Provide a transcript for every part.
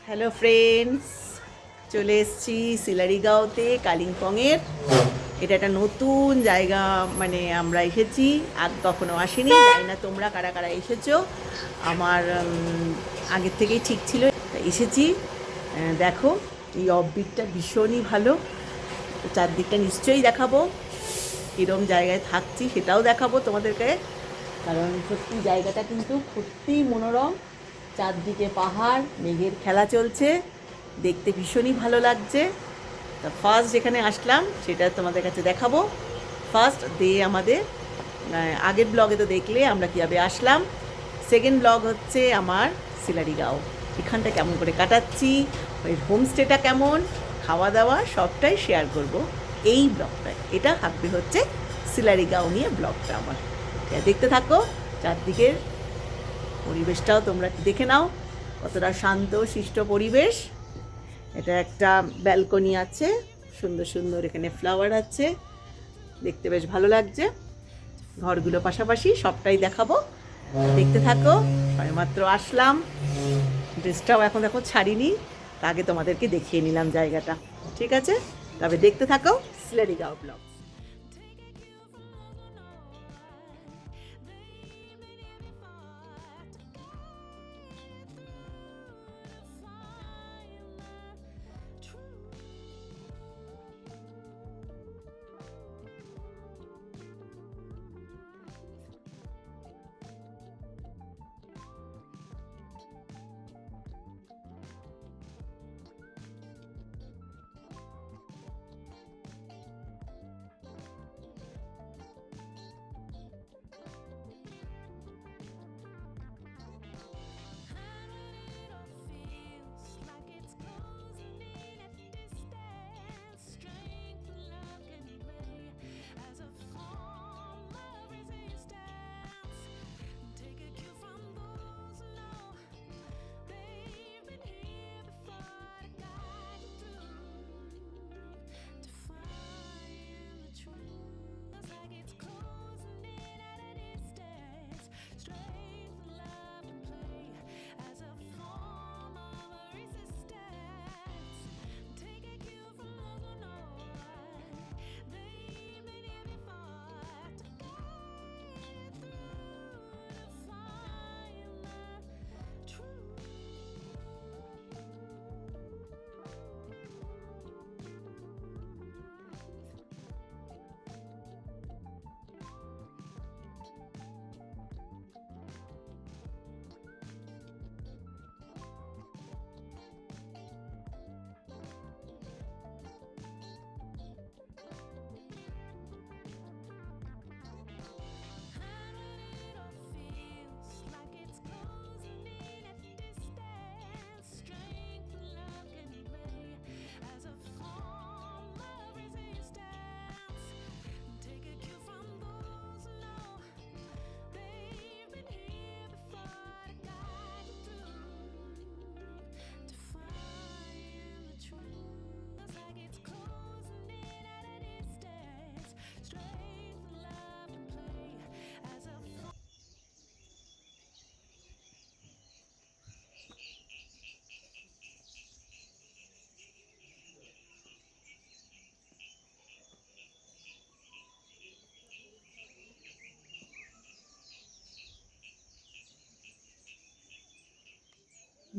Hello friends, চলে এসেছি সিলারিগাঁওতে, কালিম্পংয়ের। এটা একটা নতুন জায়গা, মানে আমরা এসেছি, আগ কখনো আসিনি। জানি না তোমরা কারা কারা এসেছো। আমার আগের থেকেই ঠিক ছিল, এসেছি। দেখো, এই অফবিটটা ভীষণই ভালো। চারদিকটা নিশ্চয়ই দেখাবো, কীরকম জায়গায় থাকছি সেটাও দেখাবো তোমাদেরকে। কারণ সত্যি জায়গাটা কিন্তু সত্যিই মনোরম। চারদিকে পাহাড়, মেঘের খেলা চলছে, দেখতে ভীষণই ভালো লাগছে। তা ফার্স্ট যেখানে আসলাম সেটা তোমাদের কাছে দেখাবো। ফার্স্ট ডে আমাদের, আগের ব্লগে তো দেখলে আমরা কীভাবে আসলাম। সেকেন্ড ব্লগ হচ্ছে আমার সিলারিগাঁও, এখানটা কেমন করে কাটাচ্ছি, ওই হোমস্টেটা কেমন, খাওয়া দাওয়া সবটাই শেয়ার করব এই ব্লগটায়। এটা থাকবে হচ্ছে সিলারিগাঁও নিয়ে ব্লগটা আমার। দেখতে থাকো, চারদিকের পরিবেশটাও তোমরা দেখে নাও, কতটা শান্ত শিষ্ট পরিবেশ। এটা একটা ব্যালকনি আছে, সুন্দর সুন্দর এখানে ফ্লাওয়ার আছে, দেখতে বেশ ভালো লাগছে। ঘরগুলো পাশাপাশি, সবটাই দেখাবো, দেখতে থাকো। সবেমাত্র আসলাম, ড্রেসটাও এখন দেখো ছাড়িনি, আগে তোমাদেরকে দেখিয়ে নিলাম জায়গাটা। ঠিক আছে, তবে দেখতে থাকো সিলারিগাঁও ব্লগ।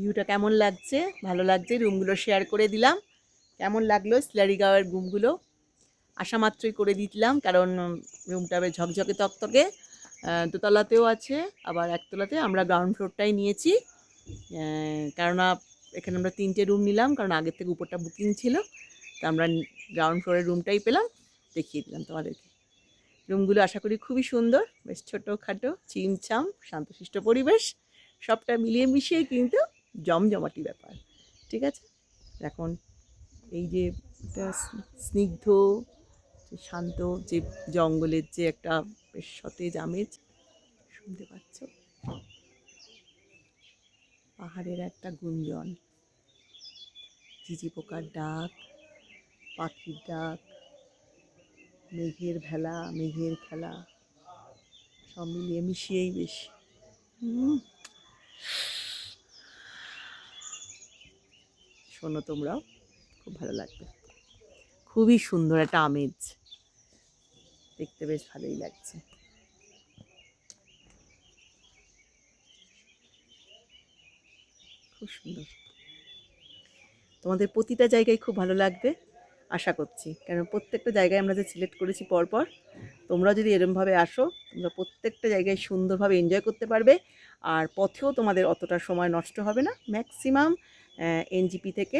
ভিউটা কেমন লাগছে? ভালো লাগছে, রুমগুলো শেয়ার করে দিলাম। কেমন লাগলো সিলারিগাঁওয়ের রুমগুলো? আসা মাত্রই করে দিলাম, কারণ রুমটা বেশ ঝকঝকে তকতকে। দোতলাতেও আছে, আবার একতলাতে। আমরা গ্রাউন্ড ফ্লোরটাই নিয়েছি, কেননা এখানে আমরা 3টে রুম নিলাম, কারণ আগের থেকে উপরটা বুকিং ছিল। তো আমরা গ্রাউন্ড ফ্লোরের রুমটাই পেলাম, দেখিয়ে দিলাম তোমাদেরকে। রুমগুলো আশা করি খুবই সুন্দর, বেশ ছোটোখাটো, চিমচাম, শান্তশিষ্ট পরিবেশ, সবটা মিলিয়ে মিশিয়ে কিন্তু জমজমাটি ব্যাপার। ঠিক আছে, এখন এই যে একটা স্নিগ্ধ, শান্ত, যে জঙ্গলের যে একটা বেশ সতেজ আমেজ শুনতে পাচ্ছ, পাহাড়ের একটা গুঞ্জন, ঝিঝি পোকার ডাক, পাখির ডাক, মেঘের ভেলা, মেঘের খেলা, সব মিলিয়ে মিশিয়েই বেশ শোনো তোমরাও, খুব ভালো লাগবে। খুবই সুন্দর একটা আমেজ, দেখতে বেশ ভালোই লাগছে। খুব সুন্দর, তোমাদের প্রতিটা জায়গায় খুব ভালো লাগবে আশা করছি, কারণ প্রত্যেকটা জায়গায় আমরা যে সিলেক্ট করেছি পরপর, তোমরা যদি এরমভাবে আসো তোমরা প্রত্যেকটা জায়গায় সুন্দরভাবে এনজয় করতে পারবে। আর পথেও তোমাদের অতটা সময় নষ্ট হবে না, ম্যাক্সিমাম এনজিপি থেকে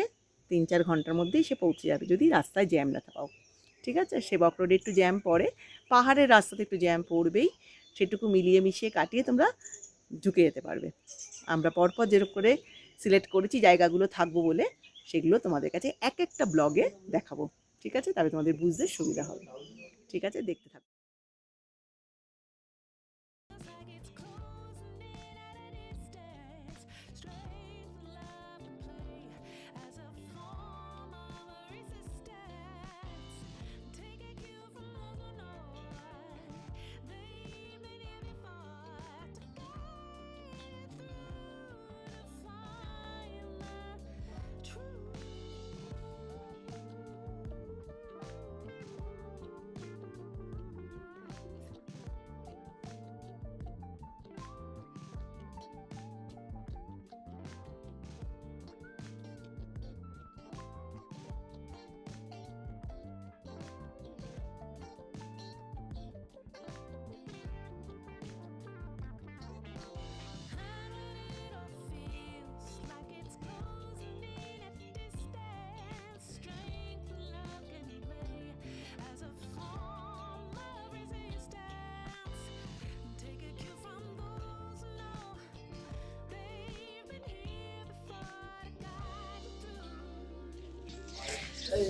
3-4 ঘন্টার মধ্যেই সে পৌঁছে যাবে, যদি রাস্তায় জ্যাম না থাকাও। ঠিক আছে, সেবক রোডে একটু জ্যাম পড়ে, পাহাড়ের রাস্তাতে একটু জ্যাম পড়বেই, সেটুকু মিলিয়ে মিশিয়ে কাটিয়ে তোমরা ঢুকে যেতে পারবে। আমরা পরপর যেরকম করে সিলেক্ট করেছি জায়গাগুলো থাকবো বলে, সেগুলো তোমাদের কাছে এক একটা ব্লগে দেখাবো। ঠিক আছে, তবে তোমাদের বুঝতে সুবিধা হবে। ঠিক আছে, দেখতে থাকো।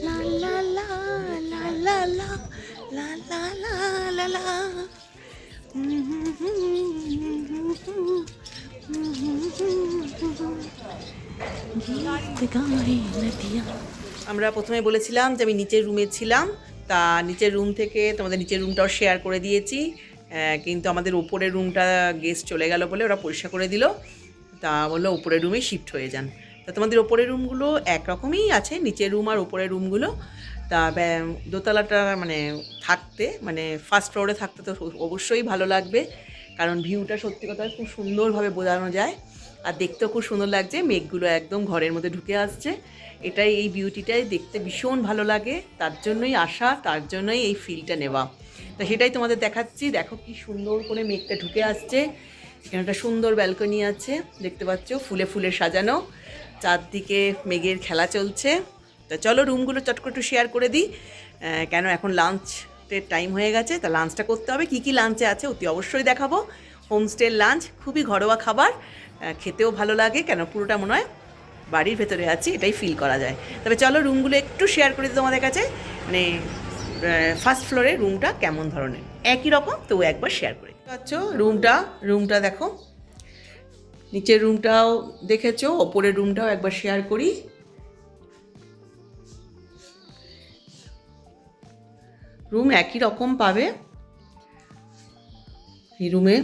La la la la la la la la la la la. আমরা প্রথমে বলেছিলাম যে আমি নিচের রুমে ছিলাম, তা নিচের রুম থেকে তোমাদের নিচের রুমটাও শেয়ার করে দিয়েছি, কিন্তু আমাদের ওপরের রুমটা গেস্ট চলে গেল বলে ওরা পরিষ্কার করে দিল, তা বললো ওপরের রুমে শিফট হয়ে যান। তা তোমাদের ওপরের রুমগুলো একরকমই আছে, নিচের রুম আর ওপরের রুমগুলো। তা দোতলাটা মানে থাকতে, মানে ফার্স্ট ফ্লোরে থাকতে তো অবশ্যই ভালো লাগবে, কারণ ভিউটা সত্যি কথা খুব সুন্দরভাবে বোঝানো যায়, আর দেখতেও খুব সুন্দর লাগছে, মেঘগুলো একদম ঘরের মধ্যে ঢুকে আসছে। এটাই, এই বিউটিটাই দেখতে ভীষণ ভালো লাগে, তার জন্যই আসা, তার জন্যই এই ফিলটা নেওয়া। তা সেটাই তোমাদের দেখাচ্ছি, দেখো কি সুন্দর করে মেঘটা ঢুকে আসছে। এখানে একটা সুন্দর ব্যালকনি আছে, দেখতে পাচ্ছ, ফুলে ফুলে সাজানো, চারদিকে মেঘের খেলা চলছে। তা চলো রুমগুলো চট করে একটু শেয়ার করে দিই, কেন এখন লাঞ্চের টাইম হয়ে গেছে, তা লাঞ্চটা করতে হবে। কী কী লাঞ্চে আছে অতি অবশ্যই দেখাবো। হোমস্টের লাঞ্চ খুবই ঘরোয়া খাবার, খেতেও ভালো লাগে, কেন পুরোটা মনে হয় বাড়ির ভেতরে আছি এটাই ফিল করা যায়। তবে চলো রুমগুলো একটু শেয়ার করে দিই তোমাদের কাছে, মানে ফার্স্ট ফ্লোরে রুমটা কেমন ধরনের, একই রকম তো একবার শেয়ার করে পাচ্ছ। রুমটা দেখো, নিচের রুমটাও দেখেছো, ওপরের রুমটাও একবার শেয়ার করি। রুম একই রকম পাবে। এই রুমে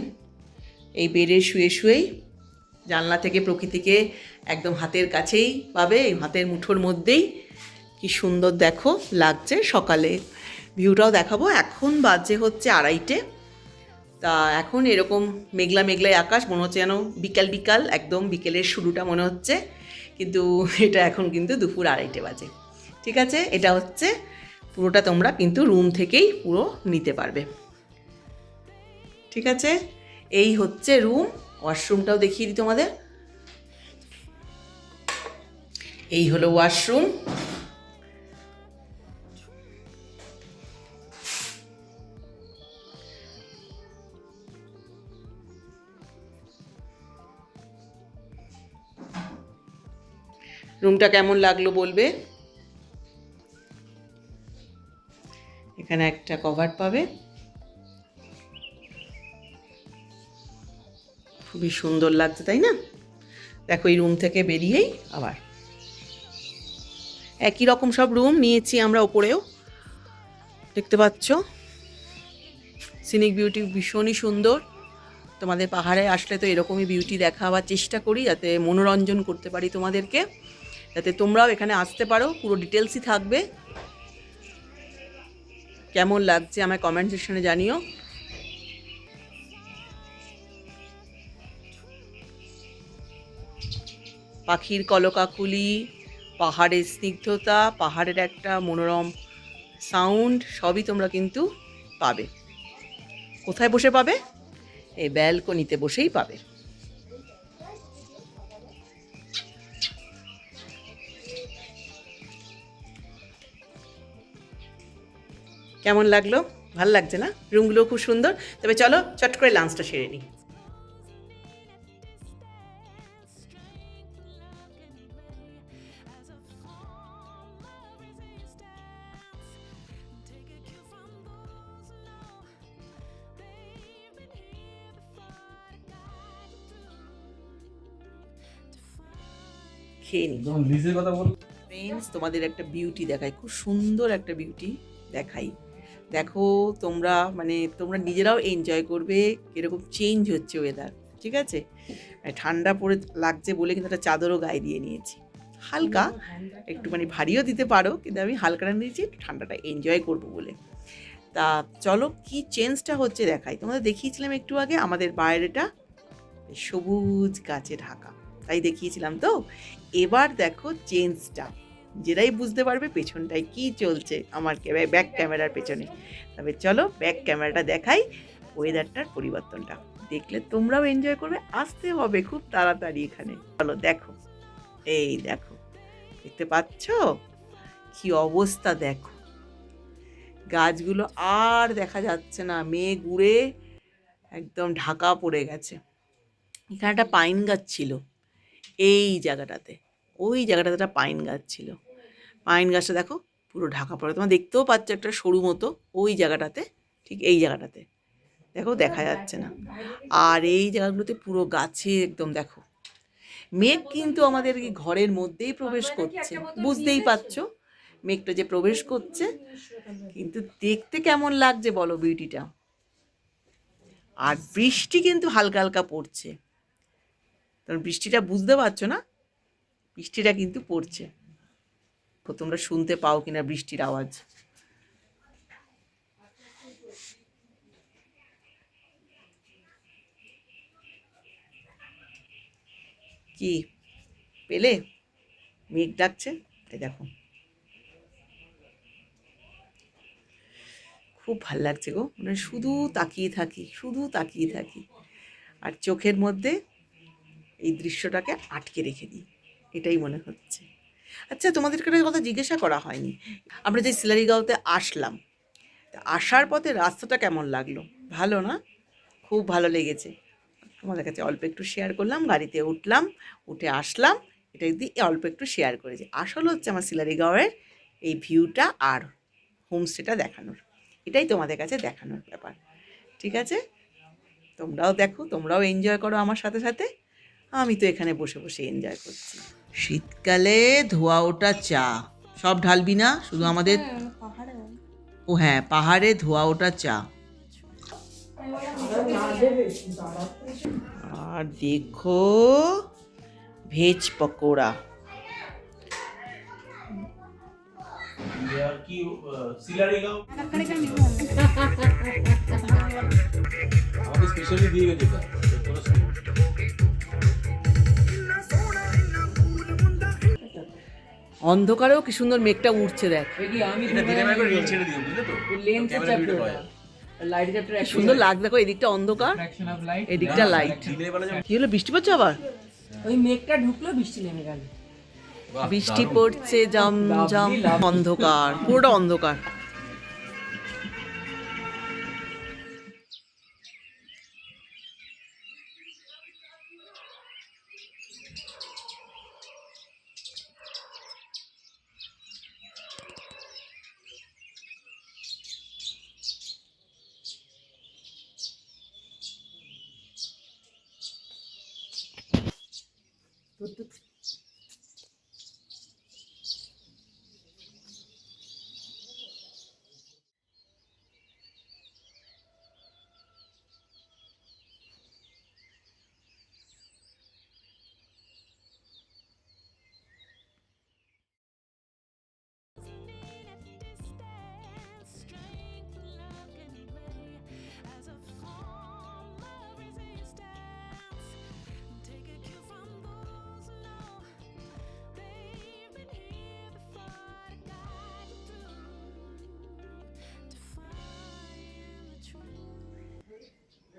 এই বেডে শুয়ে শুয়েই জানলা থেকে প্রকৃতিকে একদম হাতের কাছেই পাবে, এই হাতের মুঠোর মধ্যেই। কি সুন্দর দেখো লাগছে, সকালে ভিউটাও দেখাবো। এখন বাজে হচ্ছে 2:30, তা এখন এরকম মেঘলা মেঘলাই আকাশ, মনে হচ্ছে যেন বিকাল বিকাল, একদম বিকেলের শুরুটা মনে হচ্ছে, কিন্তু এটা এখন কিন্তু দুপুর 2:30 বাজে। ঠিক আছে, এটা হচ্ছে পুরোটা তোমরা কিন্তু রুম থেকেই পুরো নিতে পারবে। ঠিক আছে, এই হচ্ছে রুম। ওয়াশরুমটাও দেখিয়ে দিই তোমাদের, এই হলো ওয়াশরুম। রুমটা কেমন লাগলো বলবে। এখানে একটা কভার পাবে, খুবই সুন্দর লাগছে তাই না। দেখো এই রুম থেকে বেরিয়েই আবার একই রকম সব রুম নিয়েছি আমরা ওপরেও, দেখতে পাচ্ছ। সিনিক বিউটি ভীষণই সুন্দর, তোমাদের পাহাড়ে আসলে তো এরকমই বিউটি দেখাবার চেষ্টা করি, যাতে মনোরঞ্জন করতে পারি তোমাদেরকে। যাতে তোমরাও এখানে আসতে পারো। পুরো ডিটেলসই থাকবে। কেমন লাগছে আমায় কমেন্ট সেকশনে জানিও। পাখির কলকাকুলি, পাহাড়ের স্নিগ্ধতা, পাহাড়ের একটা মনোরম সাউন্ড সবই তোমরা কিন্তু পাবে। কোথায় বসে পাবে? এই ব্যালকনিতে বসেই পাবে। কেমন লাগলো? ভাল লাগছে না? রুমগুলো খুব সুন্দর। তবে চলো চট করে লাঞ্চটা সেরে নিই। খেয়ে নিই। ফ্রেন্ডস, তোমাদের একটা বিউটি দেখাই, খুব সুন্দর একটা বিউটি দেখাই। দেখো তোমরা, মানে তোমরা নিজেরাও এনজয় করবে এরকম চেঞ্জ হচ্ছে ওয়েদার। ঠিক আছে, ঠান্ডা পড়ে লাগছে বলে কিন্তু একটা চাদরও গায়ে দিয়ে নিয়েছি। হালকা একটুখানি ভারীও দিতে পারো, কিন্তু আমি হালকাটা নিয়েছি ঠান্ডাটা এনজয় করবো বলে। তা চলো কি চেঞ্জটা হচ্ছে দেখাই। তোমাদের দেখিয়েছিলাম একটু আগে আমাদের বাইরেটা সবুজ গাছে ঢাকা, তাই দেখিয়েছিলাম তো। এবার দেখো চেঞ্জটা, যেটাই বুঝতে পারবে পেছনটায় কি চলছে আমার ব্যাক ক্যামেরার পেছনে। তবে চলো ব্যাক ক্যামেরাটা দেখাই, ওয়েদারটার পরিবর্তনটা দেখলে তোমরাও এনজয় করবে। আসতে হবে খুব তাড়াতাড়ি এখানে। চলো দেখো, এই দেখো, দেখতে পাচ্ছ কি অবস্থা? দেখো গাছগুলো আর দেখা যাচ্ছে না, মেঘ উড়ে একদম ঢাকা পড়ে গেছে। এখানে একটা পাইন গাছ ছিল এই জায়গাটাতে, ওই জায়গাটাতে একটা পাইন গাছ ছিল। পাইন গাছটা দেখো পুরো ঢাকা পড়ে, তোমরা দেখতেও পাচ্ছ একটা সরু মতো ওই জায়গাটাতে, ঠিক এই জায়গাটাতে দেখো দেখা যাচ্ছে না। আর এই জায়গাগুলোতে পুরো গাছে একদম দেখো। মেঘ কিন্তু আমাদের এই ঘরের মধ্যেই প্রবেশ করছে, বুঝতেই পারছো মেঘটা যে প্রবেশ করছে। কিন্তু দেখতে কেমন লাগছে বলো বিউটিটা। আর বৃষ্টি কিন্তু হালকা হালকা পড়ছে, কারণ বৃষ্টিটা বুঝতে পারছো না, বৃষ্টিটা কিন্তু পড়ছে। তোমরা শুনতে পাও কিনা বৃষ্টির আওয়াজ। কি পেলে? মেঘ ডাকছে, এই দেখো খুব ভাল লাগছে গো, মানে শুধু তাকিয়ে থাকি, শুধু তাকিয়ে থাকি, আর চোখের মধ্যে এই দৃশ্যটাকে আটকে রেখে দিই, এটাই মনে হচ্ছে। আচ্ছা, তোমাদেরকে একটা কথা জিজ্ঞাসা করা হয়নি, আমরা যে সিলারিগাঁওতে আসলাম, আসার পথে রাস্তাটা কেমন লাগলো? ভালো না? খুব ভালো লেগেছে। তোমাদের কাছে অল্প একটু শেয়ার করলাম, গাড়িতে উঠলাম, উঠে আসলাম, এটা দিয়ে অল্প একটু শেয়ার করেছি। আসল হচ্ছে আমার সিলারিগাঁওয়ের এই ভিউটা আর হোমস্টেটা দেখানোর, এটাই তোমাদের কাছে দেখানোর ব্যাপার। ঠিক আছে, তোমরাও দেখো, তোমরাও এনজয় করো আমার সাথে সাথে। আমি তো এখানে বসে বসে এনজয় করছি। শীতকালে ধোয়া ওঠা চা, সব ঢালবি না, শুধু আমাদের। ও হ্যাঁ, পাহাড়ে ধোয়া ওঠা চা। আর দেখো ভেজ পকোড়া। অন্ধকারেও কি সুন্দর মেঘটা উঠছে দেখ, সুন্দর লাগ। দেখো এদিকটা অন্ধকার, এদিকটা লাইট। কি হলো, বৃষ্টি পড়ছে আবার? ওই মেঘটা ঢুকলো, বৃষ্টি নেমে গেল। বৃষ্টি পড়ছে, জমজম অন্ধকার, পুরোটা অন্ধকার।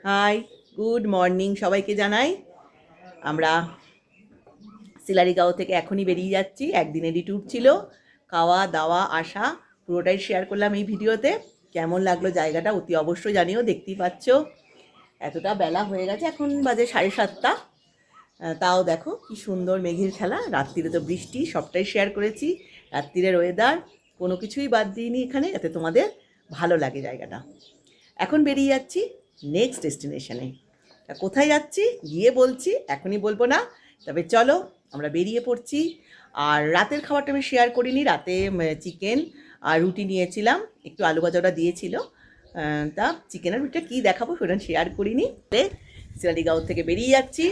হাই, গুড মর্নিং সবাইকে জানাই। আমরা সিলারিগাঁও থেকে এখনই বেরিয়ে যাচ্ছি। একদিনেরই ট্যুর ছিল, খাওয়া দাওয়া আসা পুরোটাই শেয়ার করলাম এই ভিডিওতে। কেমন লাগলো জায়গাটা অতি অবশ্যই জানিও। দেখতেই পাচ্ছ এতটা বেলা হয়ে গেছে, এখন বাজে 7:30। তাও দেখো কি সুন্দর মেঘের খেলা। রাত্রিরে তো বৃষ্টি, সবটাই শেয়ার করেছি। রাত্রিরের ওয়েদার কোনো কিছুই বাদ দিইনি এখানে, যাতে তোমাদের ভালো লাগে জায়গাটা। এখন বেরিয়ে যাচ্ছি নেক্সট ডেস্টিনেশনে। কোথায় যাচ্ছি গিয়ে বলছি, এখনই বলবো না। তবে চলো আমরা বেরিয়ে পড়ছি। আর রাতের খাবারটা আমি শেয়ার করিনি। রাতে চিকেন আর রুটি নিয়েছিলাম, একটু আলু ভাজা ওটা দিয়েছিল। তা চিকেন আর রুটিটা কী দেখাবো সেটা শেয়ার করিনি। সিলারিগাঁও থেকে বেরিয়ে যাচ্ছি।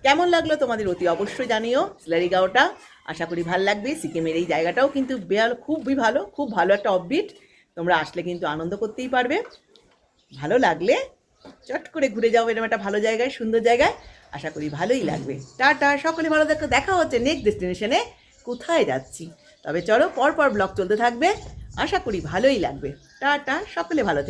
কেমন লাগলো তোমাদের অতি অবশ্যই জানিও সিলারিগাঁওটা। আশা করি ভালো লাগবে। সিকিমের এই জায়গাটাও কিন্তু খুবই ভালো, খুব ভালো একটা অফবিট। তোমরা আসলে কিন্তু আনন্দ করতেই পারবে। ভালো লাগলে চট করে ঘুরে যাও এরকম একটা ভালো জায়গায়, সুন্দর জায়গায়। আশা করি ভালোই লাগবে। টাটা, সকলে ভালো দেখো। দেখা হচ্ছে নেক্সট ডেস্টিনেশনে কোথায় যাচ্ছি। তবে চলো পরপর ব্লগ চলতে থাকবে, আশা করি ভালোই লাগবে। টাটা, সকলে ভালো থেকো।